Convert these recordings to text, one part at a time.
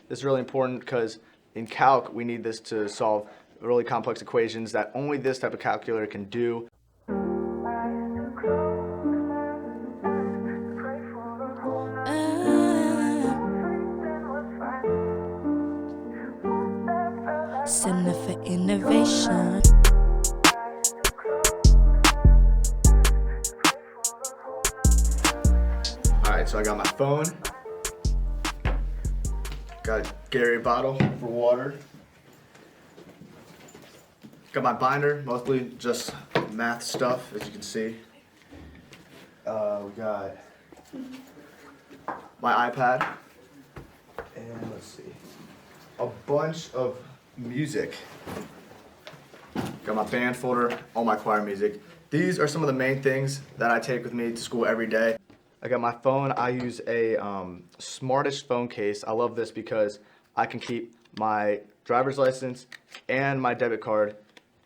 This is really important because in calc, we need this to solve really complex equations that only this type of calculator can do. Center for Innovation. Alright, so I got my phone, got a Gary bottle for water, got my binder, mostly just math stuff, as you can see. We got my iPad, and let's see, a bunch of music. Got my band folder, all my choir music. These are some of the main things that I take with me to school every day. I got my phone. I use a smartish phone case. I love this because I can keep my driver's license and my debit card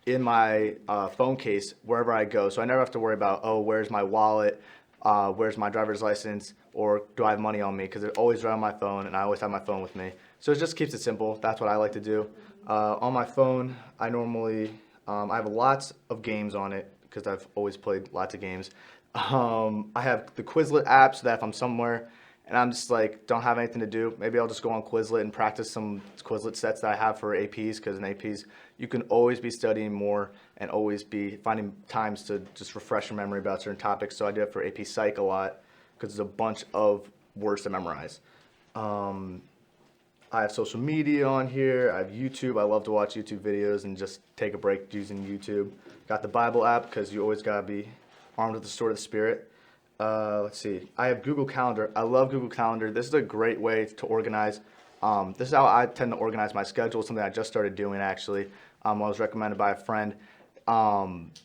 in my phone case wherever I go. So I never have to worry about, oh, where's my wallet, where's my driver's license, or do I have money on me? Because it's always right on my phone, and I always have my phone with me. So it just keeps it simple. That's what I like to do. On my phone, I normally, I have lots of games on it because I've always played lots of games. I have the Quizlet app so that if I'm somewhere and I'm just like don't have anything to do, maybe I'll just go on Quizlet and practice some Quizlet sets that I have for APs, because in APs you can always be studying more and always be finding times to just refresh your memory about certain topics. So I do it for AP Psych a lot because there's a bunch of words to memorize. I have social media on here. I have YouTube. I love to watch YouTube videos and just take a break using YouTube. Got the Bible app because you always gotta be armed with the sword of the Spirit. Let's see. I have Google Calendar. I love Google Calendar. This is a great way to organize. This is how I tend to organize my schedule. Something I just started doing actually. I was recommended by a friend.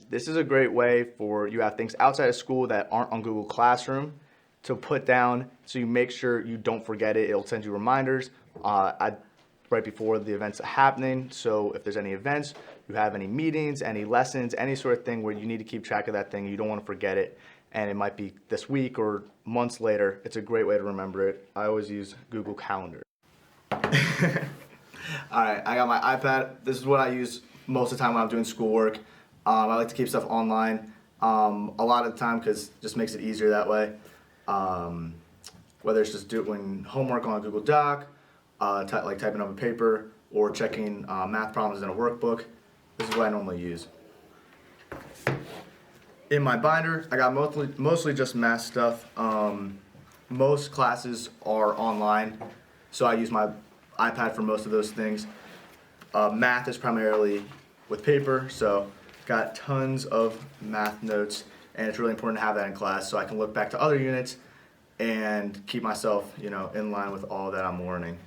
This is a great way for you have things outside of school that aren't on Google Classroom to put down, so you make sure you don't forget it. It'll send you reminders right before the events are happening. So if there's any events, you have any meetings, any lessons, any sort of thing where you need to keep track of that thing, you don't want to forget it, and it might be this week or months later, it's a great way to remember it. I always use Google Calendar. Alright, I got my iPad. This is what I use most of the time when I'm doing schoolwork. I like to keep stuff online a lot of the time because it just makes it easier that way. Whether it's just doing homework on a Google Doc, like typing up a paper, or checking math problems in a workbook. This is what I normally use. In my binder, I got mostly just math stuff. Most classes are online, so I use my iPad for most of those things. Math is primarily with paper, so got tons of math notes, and it's really important to have that in class so I can look back to other units and keep myself, in line with all that I'm learning.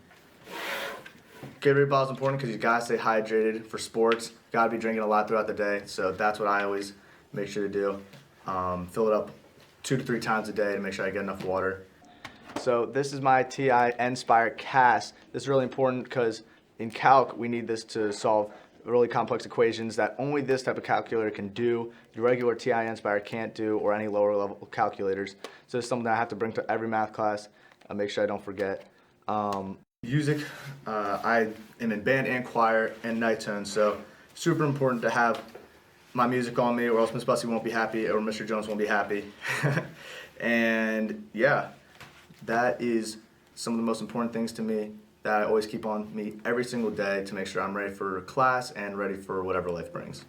Gatorade bottle is important because you gotta stay hydrated for sports. You gotta be drinking a lot throughout the day, so that's what I always make sure to do. Fill it up 2 to 3 times a day to make sure I get enough water. So this is my TI Inspire cast. This is really important because in calc we need this to solve really complex equations that only this type of calculator can do. The regular TI Inspire can't do, or any lower level calculators. So it's something that I have to bring to every math class. I make sure I don't forget. Music, I am in band and choir and night tone, so super important to have my music on me, or else Miss Bussey won't be happy, or Mr. Jones won't be happy. And yeah, that is some of the most important things to me that I always keep on me every single day to make sure I'm ready for class and ready for whatever life brings.